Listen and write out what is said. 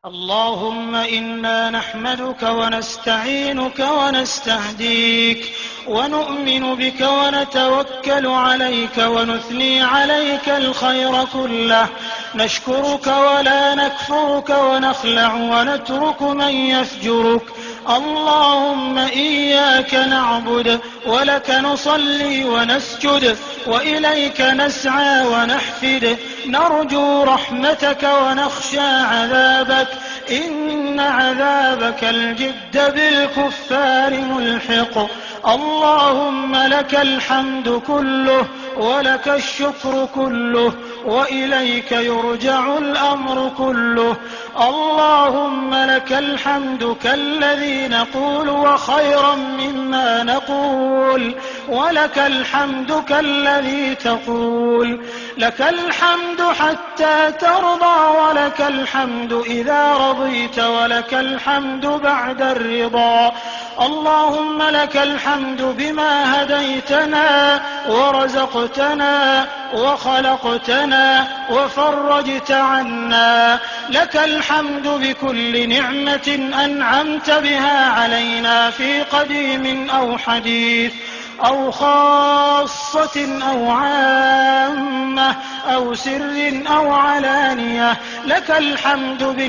اللهم إنا نحمدك ونستعينك ونستهديك ونؤمن بك ونتوكل عليك ونثني عليك الخير كله، نشكرك ولا نكفرك ونخلع ونترك من يفجرك. اللهم إياك نعبد ولك نصلي ونسجد وإليك نسعى ونحفد، نرجو رحمتك ونخشى عذابك، إن عذابك الجد بالكفار ملحق. اللهم لك الحمد كله ولك الشكر كله وإليك يرجع الأمر كله. اللهم لك الحمد كالذي نقول وخيرا مما نقول، ولك الحمد كالذي تقول. لك الحمد حتى ترضى ولك الحمد إذا رضيت ولك الحمد بعد الرضا. اللهم لك الحمد بما هديتنا ورزقتنا وخلقتنا وفرجت عنا. لك الحمد بكل نعمة أنعمت بها علينا في قديم أو حديث أو خاصة أو عامة أو سر أو علانية. لك الحمد